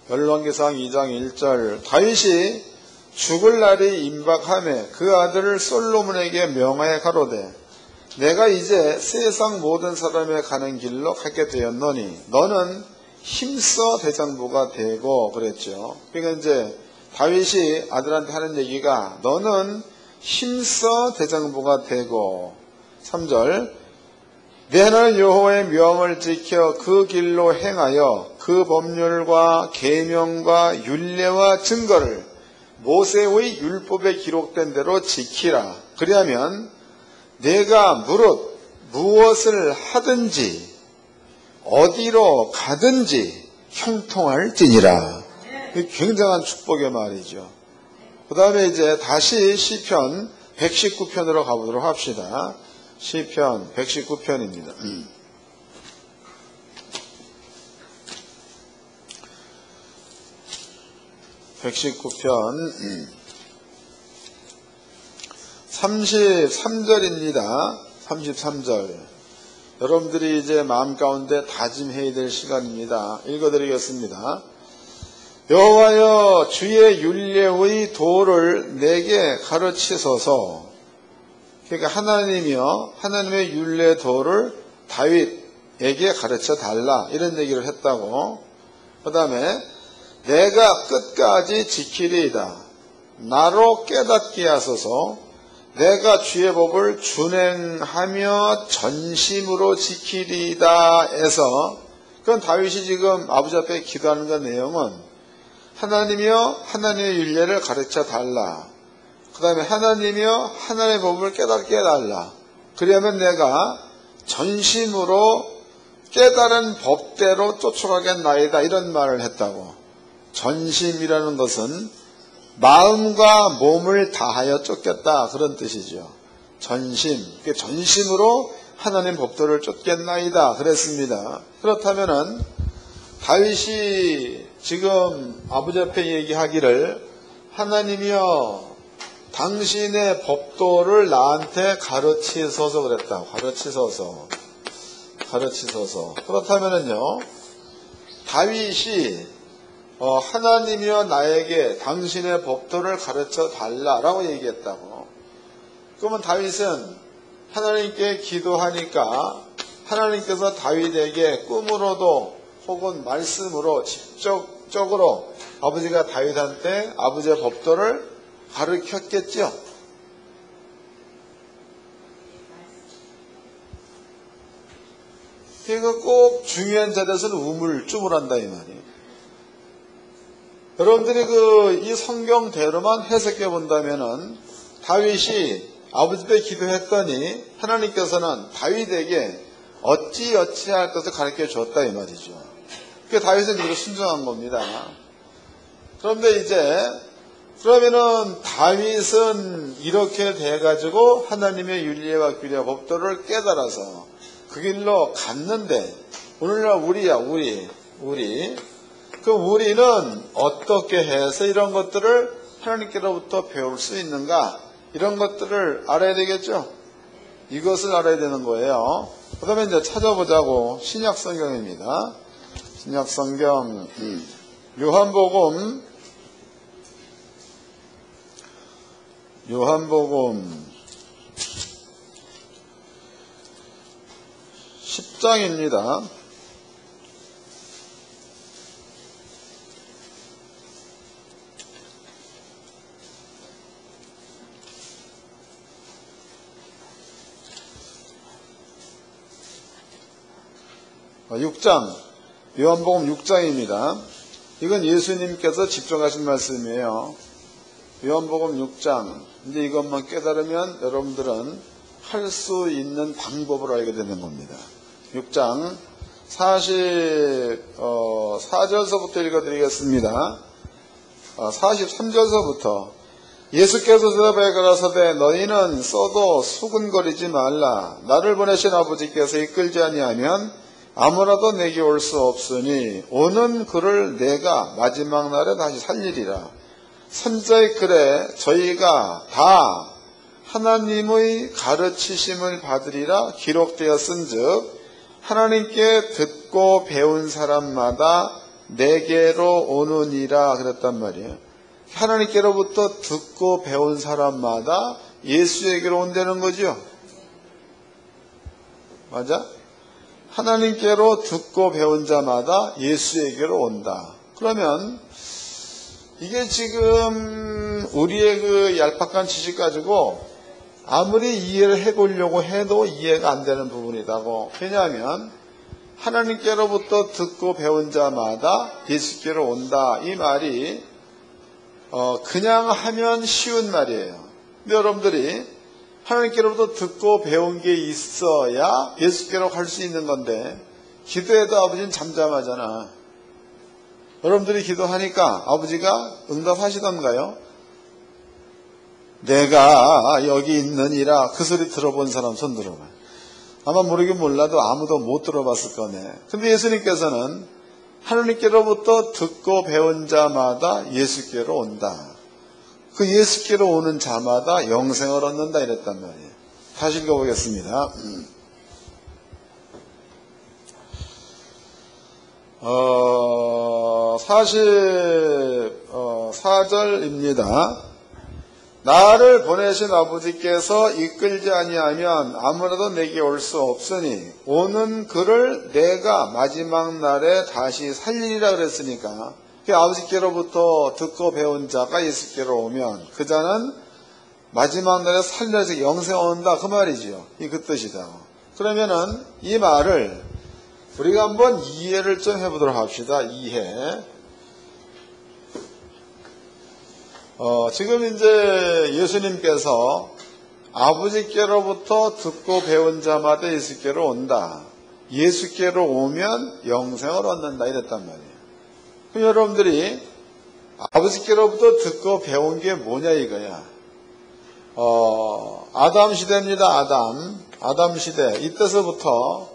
열왕기상 2장 1절. 다윗이 죽을 날이 임박하매 그 아들을 솔로몬에게 명하여 가로되 내가 이제 세상 모든 사람의 가는 길로 가게 되었노니 너는 힘써 대장부가 되고 그랬죠. 그러니까 이제 다윗이 아들한테 하는 얘기가 너는 힘써 대장부가 되고 3절 내 하나님 여호와의 명을 지켜 그 길로 행하여 그 법률과 계명과 율례와 증거를 모세의 율법에 기록된 대로 지키라. 그리하면 내가 무릇 무엇을 하든지 어디로 가든지 형통할지니라. 굉장한 축복의 말이죠. 그 다음에 이제 다시 시편 119편으로 가보도록 합시다. 시편 119편입니다. 119편 33절입니다. 33절. 여러분들이 이제 마음 가운데 다짐해야 될 시간입니다. 읽어드리겠습니다. 여호와여 주의 율례의 도를 내게 가르치소서. 그러니까 하나님이여 하나님의 율례 도를 다윗에게 가르쳐 달라 이런 얘기를 했다고. 그 다음에 내가 끝까지 지키리이다. 나로 깨닫게 하소서. 내가 주의 법을 준행하며 전심으로 지키리이다 해서 그건 다윗이 지금 아버지 앞에 기도하는 그 내용은 하나님이여 하나님의 율례를 가르쳐 달라. 그 다음에 하나님이여 하나님의 법을 깨닫게 해달라. 그러면 내가 전심으로 깨달은 법대로 쫓아가겠나이다 이런 말을 했다고. 전심이라는 것은 마음과 몸을 다하여 쫓겠다 그런 뜻이죠. 전심, 전심으로 하나님 법도를 쫓겠나이다 그랬습니다. 그렇다면은 다윗이 지금 아버지 앞에 얘기하기를 하나님이여 당신의 법도를 나한테 가르치소서 그랬다. 가르치소서. 그렇다면은요 다윗이 하나님이여 나에게 당신의 법도를 가르쳐 달라라고 얘기했다고. 그러면 다윗은 하나님께 기도하니까 하나님께서 다윗에게 꿈으로도 혹은 말씀으로 직접적으로 아버지가 다윗한테 아버지의 법도를 가르쳤겠죠. 그러니까 꼭 중요한 자리에서는 우물쭈물한다 이 말이에요. 여러분들이 이 성경대로만 해석해 본다면은 다윗이 아버지께 기도했더니 하나님께서는 다윗에게 어찌할 것을 가르쳐 줬다 이 말이죠. 그러니까 다윗은 이거 순종한 겁니다. 그런데 그러면은 다윗은 이렇게 돼가지고 하나님의 율례와 규례와 법도를 깨달아서 그 길로 갔는데 오늘날 우리 우리는 어떻게 해서 이런 것들을 하나님께로부터 배울 수 있는가? 이런 것들을 알아야 되겠죠? 이것을 알아야 되는 거예요. 그 다음에 이제 찾아보자고. 신약성경입니다. 신약성경, 요한복음 1 6장입니다. 요한복음 6장입니다. 이건 예수님께서 직접 하신 말씀이에요. 요한복음 6장. 이제 이것만 깨달으면 여러분들은 할 수 있는 방법을 알게 되는 겁니다. 6장 44절서부터 읽어드리겠습니다. 43절서부터 예수께서 대답하여 가라사대 너희는 써도 수군거리지 말라. 나를 보내신 아버지께서 이끌지 아니하면 아무라도 내게 올 수 없으니 오는 그를 내가 마지막 날에 다시 살리리라. 선자의 글에 저희가 다 하나님의 가르치심을 받으리라 기록되었은즉 하나님께 듣고 배운 사람마다 내게로 오느니라 그랬단 말이에요. 하나님께로부터 듣고 배운 사람마다 예수에게로 온다는 거죠. 맞아? 하나님께로 듣고 배운 자마다 예수에게로 온다. 그러면 이게 지금 우리의 그 얄팍한 지식 가지고 아무리 이해를 해보려고 해도 이해가 안 되는 부분이라고. 왜냐하면 하나님께로부터 듣고 배운 자마다 예수께로 온다. 이 말이 그냥 하면 쉬운 말이에요. 근데 여러분들이 하나님께로부터 듣고 배운 게 있어야 예수께로 갈 수 있는 건데 기도해도 아버지는 잠잠하잖아. 여러분들이 기도하니까 아버지가 응답하시던가요? 내가 여기 있느니라 그 소리 들어본 사람 손 들어봐요. 아마 모르긴 몰라도 아무도 못 들어봤을 거네. 근데 예수님께서는 하나님께로부터 듣고 배운 자마다 예수께로 온다. 그 예수께로 오는 자마다 영생을 얻는다 이랬단 말이에요. 다시 읽어보겠습니다. 44절입니다. 나를 보내신 아버지께서 이끌지 아니하면 아무라도 내게 올 수 없으니 오는 그를 내가 마지막 날에 다시 살리리라 그랬으니까 아버지께로부터 듣고 배운 자가 예수께로 오면 그 자는 마지막 날에 살려서 영생 얻는다 그 말이지요. 이 그 뜻이다. 그러면은 이 말을 우리가 한번 이해를 좀 해보도록 합시다. 이해. 지금 이제 예수님께서 아버지께로부터 듣고 배운 자마다 예수께로 온다. 예수께로 오면 영생을 얻는다 이랬단 말이에요. 그럼 여러분들이 아버지께로부터 듣고 배운 게 뭐냐 이거야. 아담 시대입니다. 아담 시대. 이때서부터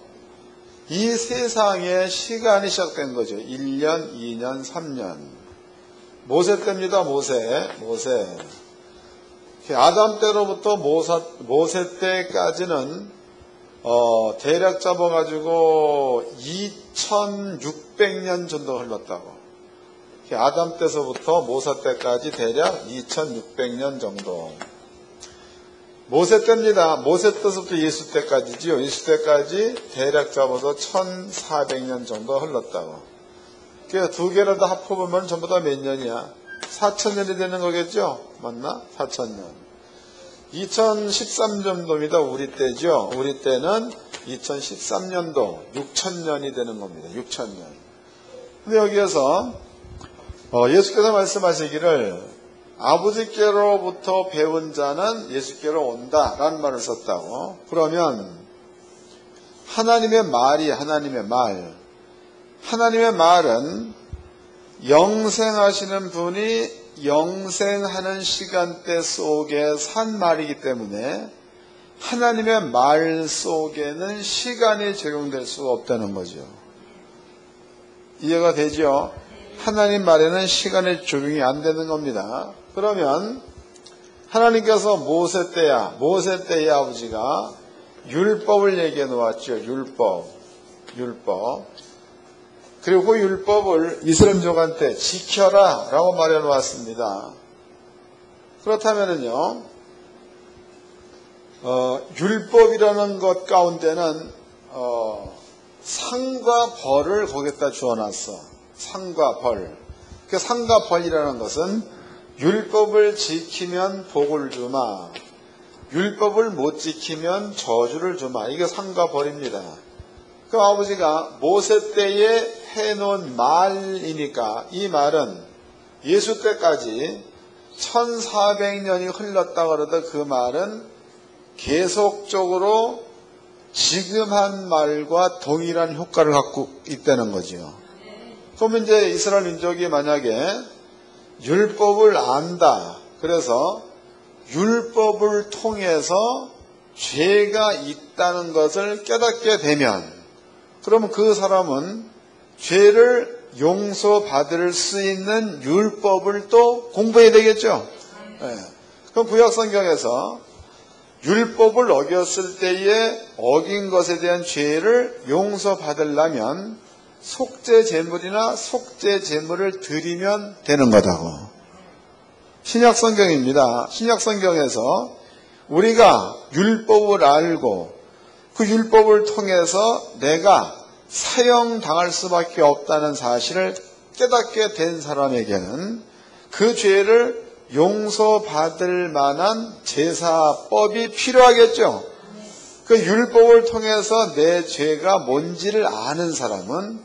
이 세상에 시간이 시작된 거죠. 1년, 2년, 3년. 모세 때입니다. 모세. 아담 때로부터 모세 때까지는 대략 잡아가지고 2600년 정도 흘렀다고. 아담 때서부터 모세 때까지 대략 2600년 정도. 모세 때입니다. 모세 때서부터 예수 때까지지요. 예수 때까지 대략 잡아서 1400년 정도 흘렀다고. 두 개를 다 합해보면 전부 다 몇 년이야? 4000년이 되는 거겠죠? 맞나? 4000년. 2013년도입니다. 우리 때죠. 우리 때는 2013년도 6000년이 되는 겁니다. 6000년. 근데 여기에서 예수께서 말씀하시기를 아버지께로부터 배운 자는 예수께로 온다 라는 말을 썼다고. 그러면 하나님의 말이 하나님의 말은 영생하시는 분이 영생하는 시간대 속에 산 말이기 때문에 하나님의 말 속에는 시간이 적용될 수가 없다는 거죠. 이해가 되죠? 하나님 말에는 시간이 적용이 안 되는 겁니다. 그러면 하나님께서 모세 때야 아버지가 율법을 얘기해 놓았죠. 율법. 그리고 그 율법을 이스라엘족한테 지켜라 라고 말해 놓았습니다. 그렇다면은요, 율법이라는 것 가운데는 상과 벌을 거기다 주어놨어. 상과 벌. 그 상과 벌이라는 것은 율법을 지키면 복을 주마, 율법을 못 지키면 저주를 주마. 이게 상과 벌입니다. 그 아버지가 모세 때에 해놓은 말이니까 이 말은 예수 때까지 1400년이 흘렀다 그러다 그 말은 계속적으로 지금 한 말과 동일한 효과를 갖고 있다는 거죠. 그러면 이제 이스라엘 민족이 만약에 율법을 안다. 그래서 율법을 통해서 죄가 있다는 것을 깨닫게 되면 그러면 그 사람은 죄를 용서받을 수 있는 율법을 또 공부해야 되겠죠. 네. 그럼 구약성경에서 율법을 어겼을 때에 어긴 것에 대한 죄를 용서받으려면 속죄 제물이나 속죄 제물을 드리면 되는 거다고. 신약성경입니다. 신약성경에서 우리가 율법을 알고 그 율법을 통해서 내가 사형당할 수밖에 없다는 사실을 깨닫게 된 사람에게는 그 죄를 용서받을 만한 제사법이 필요하겠죠. 그 율법을 통해서 내 죄가 뭔지를 아는 사람은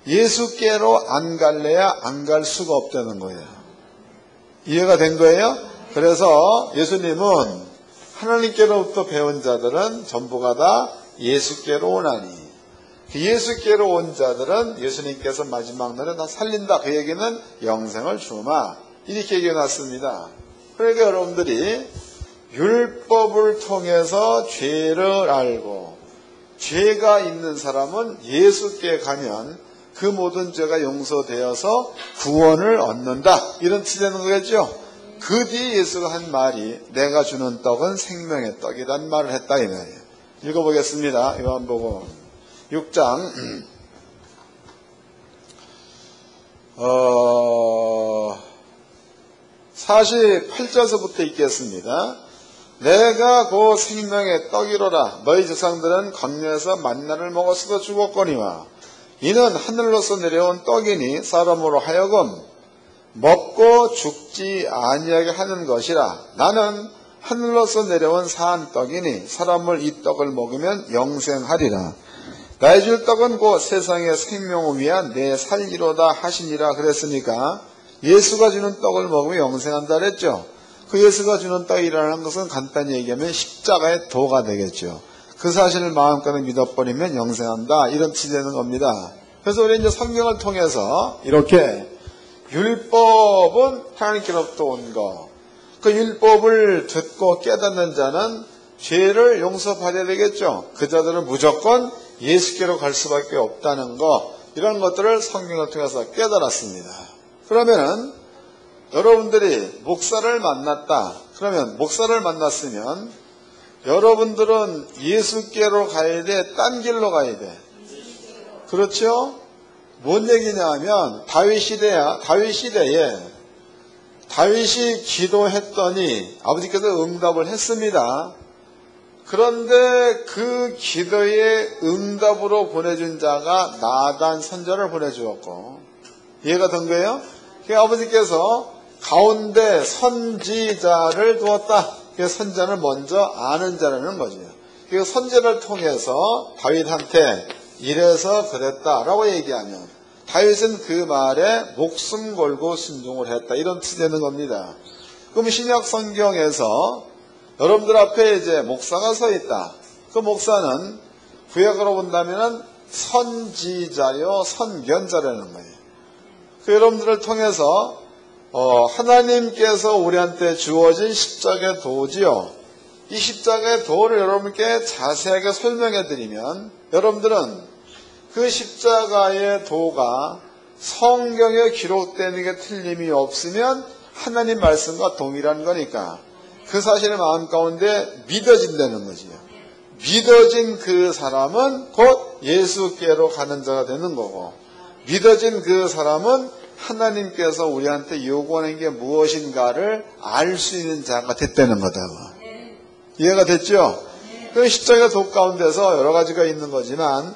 예수께로 안 갈래야 안 갈 수가 없다는 거예요. 이해가 된 거예요? 그래서 예수님은 하나님께로부터 배운 자들은 전부가 다 예수께로 오나니 예수께로 온 자들은 예수님께서 마지막 날에 다 살린다. 그 얘기는 영생을 주마. 이렇게 얘기해놨습니다. 그러니까 여러분들이 율법을 통해서 죄를 알고 죄가 있는 사람은 예수께 가면 그 모든 죄가 용서되어서 구원을 얻는다. 이런 뜻이 되는 거겠죠. 그 뒤에 예수가 한 말이 내가 주는 떡은 생명의 떡이란 말을 했다 이 말이에요. 읽어보겠습니다. 요한복음 6장 48절서부터 읽겠습니다. 내가 그 생명의 떡이로라. 너희 조상들은 광야에서 만나를 먹었어도 죽었거니와 이는 하늘로서 내려온 떡이니 사람으로 하여금 먹고 죽지 아니하게 하는 것이라. 나는 하늘로서 내려온 산 떡이니 사람을 이 떡을 먹으면 영생하리라. 나의 줄 떡은 곧 세상의 생명을 위한 내 살리로다 하시니라. 그랬으니까 예수가 주는 떡을 먹으면 영생한다 그랬죠. 그 예수가 주는 떡이라는 것은 간단히 얘기하면 십자가의 도가 되겠죠. 그 사실을 마음껏 믿어버리면 영생한다. 이런 뜻이 되는 겁니다. 그래서 우리 이제 성경을 통해서 이렇게 율법은 하나님께로부터 온 거. 그 율법을 듣고 깨닫는 자는 죄를 용서받아야 되겠죠. 그 자들은 무조건 예수께로 갈 수밖에 없다는 거. 이런 것들을 성경을 통해서 깨달았습니다. 그러면은 여러분들이 목사를 만났다. 그러면 목사를 만났으면 여러분들은 예수께로 가야 돼? 딴 길로 가야 돼? 그렇죠? 뭔 얘기냐 하면 다윗 시대야. 다윗 시대에 다윗이 기도했더니 아버지께서 응답을 했습니다. 그런데 그 기도의 응답으로 보내준 자가 나단 선지자를 보내주었고 이해가 된 거예요? 아버지께서 가운데 선지자를 두었다. 선지자를 먼저 아는 자라는 거죠. 선지자를 통해서 다윗한테 이래서 그랬다라고 얘기하면 다윗은 그 말에 목숨 걸고 순종을 했다. 이런 뜻이 되는 겁니다. 그럼 신약 성경에서 여러분들 앞에 이제 목사가 서 있다. 그 목사는 구약으로 본다면 선지자요 선견자라는 거예요. 그 여러분들을 통해서 하나님께서 우리한테 주어진 십자가의 도지요. 이 십자가의 도를 여러분께 자세하게 설명해 드리면 여러분들은 그 십자가의 도가 성경에 기록되는 게 틀림이 없으면 하나님 말씀과 동일한 거니까 그 사실을 마음 가운데 믿어진다는 거지요. 믿어진 그 사람은 곧 예수께로 가는 자가 되는 거고 믿어진 그 사람은 하나님께서 우리한테 요구하는 게 무엇인가를 알 수 있는 자가 됐다는 거다. 이해가 됐죠? 그 십자가 도 가운데서 여러 가지가 있는 거지만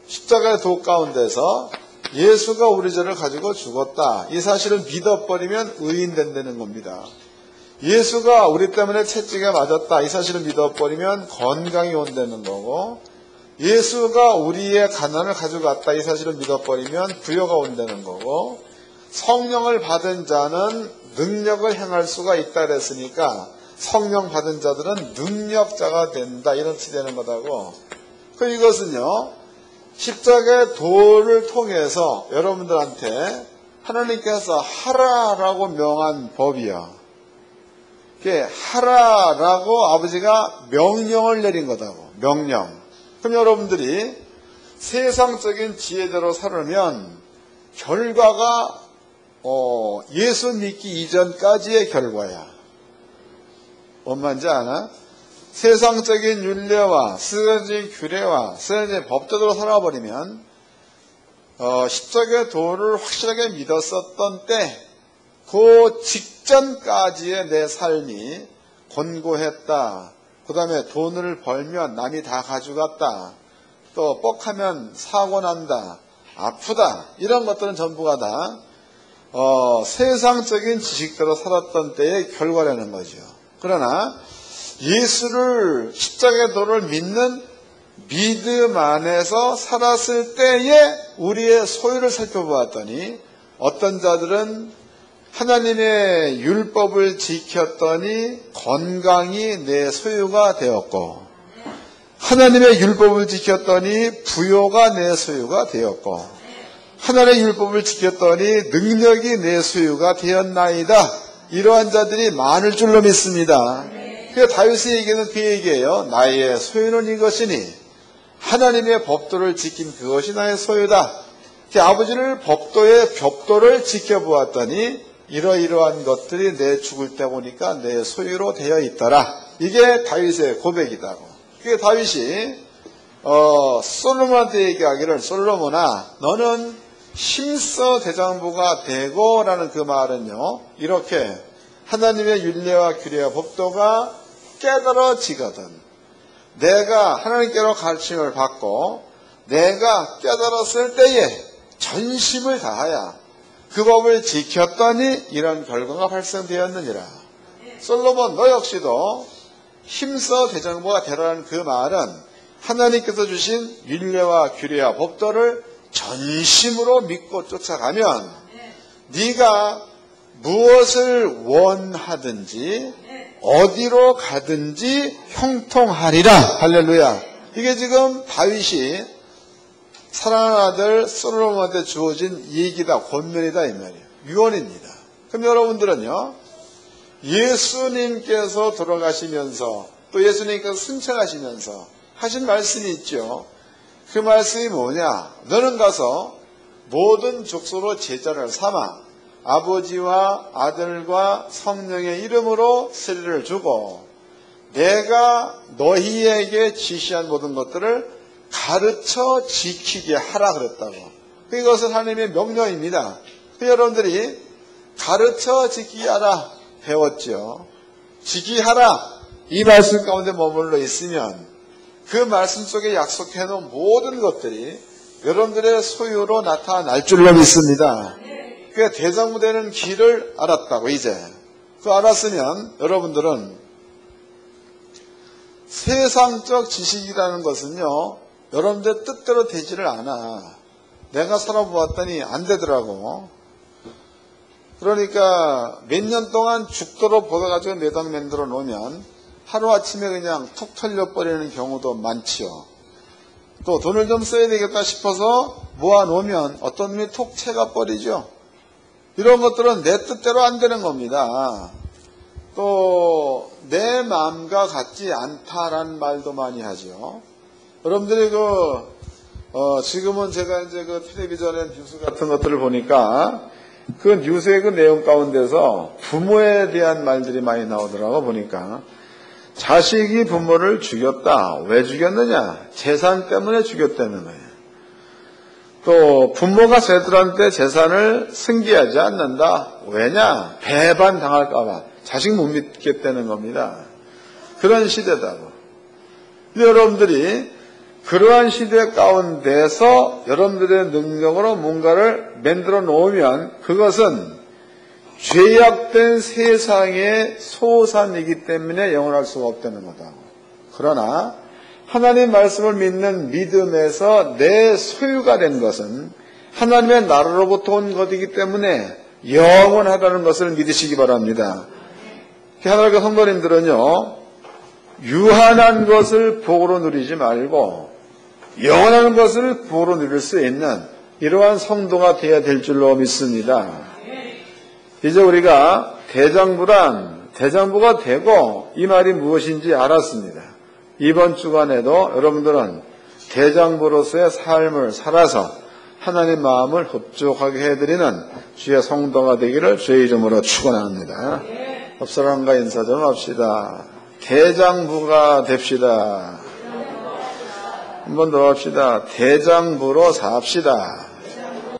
십자가의 도 가운데서 예수가 우리 죄를 가지고 죽었다. 이 사실을 믿어버리면 의인 된다는 겁니다. 예수가 우리 때문에 채찍에 맞았다. 이 사실을 믿어버리면 건강이 온다는 거고, 예수가 우리의 가난을 가져갔다. 이 사실을 믿어버리면 부여가 온다는 거고, 성령을 받은 자는 능력을 행할 수가 있다 그랬으니까 성령 받은 자들은 능력자가 된다. 이런 뜻이 되는 거다고. 이것은요, 십자가의 도를 통해서 여러분들한테 하나님께서 하라라고 명한 법이야. 이게 하라라고 아버지가 명령을 내린 거다고. 명령. 그럼 여러분들이 세상적인 지혜대로 살으면 결과가 예수 믿기 이전까지의 결과야. 뭔 말인지 아나? 세상적인 율례와 세상적인 규례와 세상적인 법대로 살아버리면 십자가의 도를 확실하게 믿었었던 때 그 직전까지의 내 삶이 곤고했다. 그 다음에 돈을 벌면 남이 다 가져갔다. 또 뻑하면 사고 난다. 아프다. 이런 것들은 전부가 다 세상적인 지식대로 살았던 때의 결과라는 거죠. 그러나 예수를 십자가의 도를 믿는 믿음 안에서 살았을 때의 우리의 소유를 살펴보았더니 어떤 자들은 하나님의 율법을 지켰더니 건강이 내 소유가 되었고, 하나님의 율법을 지켰더니 부요가 내 소유가 되었고, 하나님의 율법을 지켰더니 능력이 내 소유가 되었나이다. 이러한 자들이 많을 줄로 믿습니다. 그래서 다윗의 얘기는 그 얘기예요. 나의 소유는 이것이니 하나님의 법도를 지킨 그것이 나의 소유다. 아버지를 법도의 벽도를 지켜보았더니 이러이러한 것들이 내 죽을 때 보니까 내 소유로 되어 있더라. 이게 다윗의 고백이다고. 그게 다윗이 솔로몬한테 얘기하기를, 솔로몬아 너는 힘써 대장부가 되고 라는 그 말은요, 이렇게 하나님의 율례와 규례와 법도가 깨달아지거든, 내가 하나님께로 가르침을 받고 내가 깨달았을 때에 전심을 다하여 그 법을 지켰더니 이런 결과가 발생되었느니라. 솔로몬 너 역시도 힘써 대장부가 되라는 그 말은 하나님께서 주신 율례와 규례와 법도를 전심으로 믿고 쫓아가면 네가 무엇을 원하든지 어디로 가든지 형통하리라. 할렐루야. 이게 지금 다윗이 사랑하는 아들 솔로몬한테 주어진 얘기다, 권면이다 이 말이에요. 유언입니다. 그럼 여러분들은요, 예수님께서 돌아가시면서 또 예수님께서 승천하시면서 하신 말씀이 있죠. 그 말씀이 뭐냐? 너는 가서 모든 족속으로 제자를 삼아 아버지와 아들과 성령의 이름으로 세례를 주고 내가 너희에게 지시한 모든 것들을 가르쳐 지키게 하라 그랬다고. 이것은 하나님의 명령입니다. 여러분들이 가르쳐 지키게 하라 배웠죠. 지키게 하라 이 말씀 가운데 머물러 있으면 그 말씀 속에 약속해 놓은 모든 것들이 여러분들의 소유로 나타날 줄로 믿습니다. 그 대장부 되는 길을 알았다고. 이제 그 알았으면 여러분들은 세상적 지식이라는 것은요, 여러분들 뜻대로 되지를 않아. 내가 살아보았더니 안 되더라고. 그러니까 몇 년 동안 죽도록 보다가지고 매당 만들어 놓으면 하루아침에 그냥 툭 털려버리는 경우도 많지요. 또 돈을 좀 써야 되겠다 싶어서 모아놓으면 어떤 놈이 툭 채가 버리죠. 이런 것들은 내 뜻대로 안 되는 겁니다. 또 내 마음과 같지 않다라는 말도 많이 하죠. 여러분들이 지금은 제가 이제 그 텔레비전에 뉴스 같은 것들을 보니까 그 뉴스의 그 내용 가운데서 부모에 대한 말들이 많이 나오더라고. 보니까 자식이 부모를 죽였다. 왜 죽였느냐? 재산 때문에 죽였다는 거예요. 또 부모가 자식들한테 재산을 승계하지 않는다. 왜냐? 배반 당할까 봐. 자식 못 믿겠다는 겁니다. 그런 시대다고. 여러분들이 그러한 시대 가운데서 여러분들의 능력으로 뭔가를 만들어 놓으면 그것은 죄악된 세상의 소산이기 때문에 영원할 수가 없다는 거다. 그러나 하나님 말씀을 믿는 믿음에서 내 소유가 된 것은 하나님의 나라로부터 온 것이기 때문에 영원하다는 것을 믿으시기 바랍니다. 하나님의 성도님들은요, 유한한 것을 복으로 누리지 말고 영원한 것을 복으로 누릴 수 있는 이러한 성도가 되어야 될 줄로 믿습니다. 이제 우리가 대장부가 되고 이 말이 무엇인지 알았습니다. 이번 주간에도 여러분들은 대장부로서의 삶을 살아서 하나님 마음을 흡족하게 해드리는 주의 성도가 되기를 주의 이름으로 축원합니다. 옆 사람과 인사 좀 합시다. 대장부가 됩시다. 한 번 더 합시다. 대장부로 삽시다.